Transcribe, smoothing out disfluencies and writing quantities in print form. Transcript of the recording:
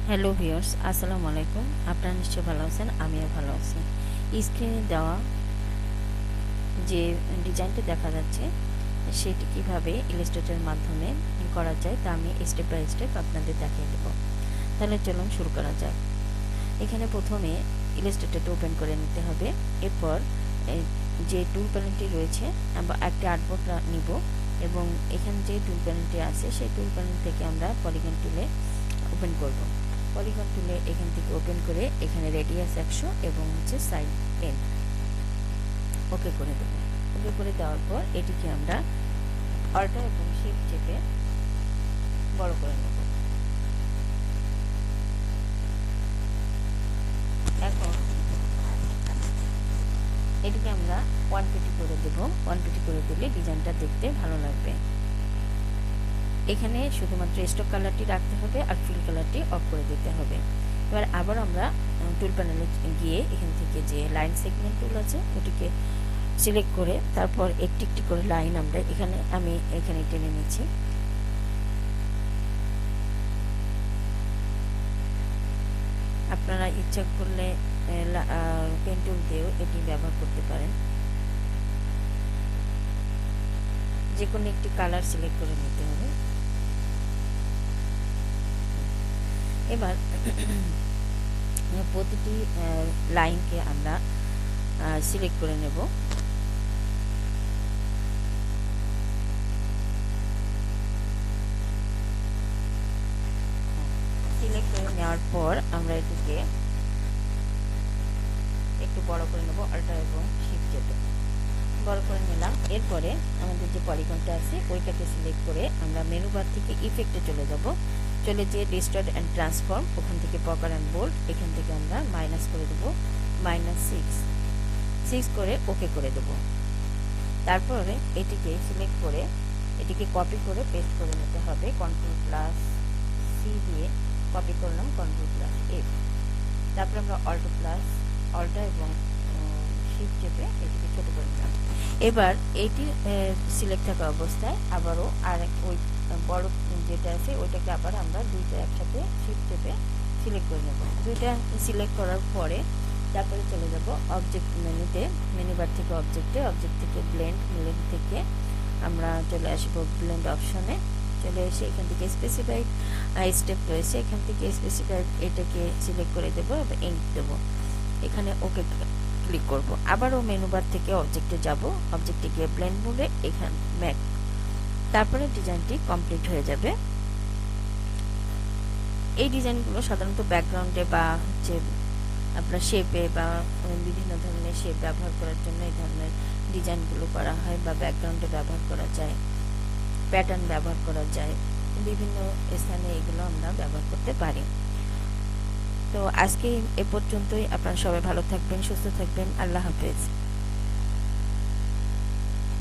Hello viewers, আসসালামু আলাইকুম। আপনারা নিশ্চয়ই ভালো আছেন, আমিও ভালো আছি। স্ক্রিনে দেওয়া যে ডিজাইনটি দেখা যাচ্ছে সেটি কিভাবে ইলাস্ট্রেটরের মাধ্যমে করা যায় তা আমি স্টেপ বাই স্টেপ আপনাদের দেখিয়ে দেব। তাহলে চলুন শুরু করা যাক। এখানে প্রথমে ইলাস্ট্রেটরটা ওপেন করে নিতে হবে। এরপর যে টুল প্যানেলটি রয়েছে আমরা একটা আর্টবোর্ড নিব এবং এখানে যে টুল প্যানেলটি আছে সেই টুল প্যানেল থেকে আমরা পলিগন টুলে ওপেন করব। পলিগন টুলে এখান থেকে ওপেন করে এখানে রেডিয়াস 100 এবং সাইড 10 ওকে করে দেব। ওকে করে দেওয়ার পর এটিকে আমরা অল্টার এবং শিফট চেপে বড় করে নেব। এখন এটিকে আমরা 120 করে দেব। 120 করে দিলে ডিজাইনটা দেখতে ভালো লাগবে। এখানে শুধুমাত্র স্টক কালারটি রাখতে হবে আর ফিল কালারটি অফ করে দিতে হবে। এবার আবার আমরা টুল প্যানেলে গিয়ে এখান থেকে যে লাইন সেগমেন্ট টুল আছে ওটিকে সিলেক্ট করে তারপর একটি একটি করে লাইন আমরা আমি এখানে টেনে নিচ্ছি। আপনারা ইচ্ছা করলে পেন টুল দিয়েও এটি ব্যবহার করতে পারেন। যে কোনো একটি কালার সিলেক্ট করে নিতে হবে। এবার প্রতিটি লাইনকে আমরা সিলেক্ট করে নেব। সিলেক্ট করে নেওয়ার পর আমরা এটিকে একটু বড় করে নেব, অল্টার এবং শিফট চেপে বড় করে নিলাম। এরপরে আমাদের যে পলিগনটা আছে ওইটাকে সিলেক্ট করে আমরা মেনু বার থেকে ইফেক্টে চলে যাব। চলে যেয়ে ডিস্টর্ট অ্যান্ড ট্রান্সফর্ম, ওখান থেকে পকার অ্যান্ড বোল্ড, এখান থেকে আমরা মাইনাস করে দেবো -6 করে ওকে করে দেব। তারপরে এটিকে সিলেক্ট করে এটিকে কপি করে পেস্ট করে নিতে হবে। Ctrl+C দিয়ে কপি করলাম, Ctrl+F। তারপরে আমরা অল্টার এবং শিফট চেপে এটিকে ছোট করে নিলাম। এবার এইটি সিলেক্ট থাকা অবস্থায় আবারও ওই বড় যেটা আছে ওইটাকে আবার আমরা দুইটা একসাথে শিফট চেপে সিলেক্ট করে নেব। দুইটা সিলেক্ট করার পরে তারপরে চলে যাব অবজেক্ট মেনুতে, মেনু বার থেকে অবজেক্ট থেকে ব্লেন্ড থেকে আমরা চলে আসবো ব্লেন্ড অপশনে। চলে এসে এখান থেকে স্পেসিফাইড স্টেপ রয়েছে, এখান থেকে স্পেসিফাইড এটাকে সিলেক্ট করে দেবো এবং ইঙ্ক দেবো। এখানে ওকে ক্লিক করব। আবারও মেনু বার থেকে অবজেক্টে যাব, অবজেক্টে গিয়ে ব্লেন্ড মোডে এখানে ম্যাক, তারপরে ডিজাইনটি কমপ্লিট হয়ে যাবে। এই ডিজাইনগুলো সাধারণত ব্যাকগ্রাউন্ডে বা আপনার শেপে বা বিভিন্ন ধরনের শেপ ব্যবহার করার জন্য এই ধরনের ডিজাইনগুলো করা হয়, বা ব্যাকগ্রাউন্ডে ব্যবহার করা যায়, প্যাটার্ন ব্যবহার করা যায়, বিভিন্ন স্থানে এগুলো আমরা ব্যবহার করতে পারি। তো আজকে এ পর্যন্তই। আপনারা সবাই ভালো থাকবেন, সুস্থ থাকবেন। আল্লাহ হাফেজ।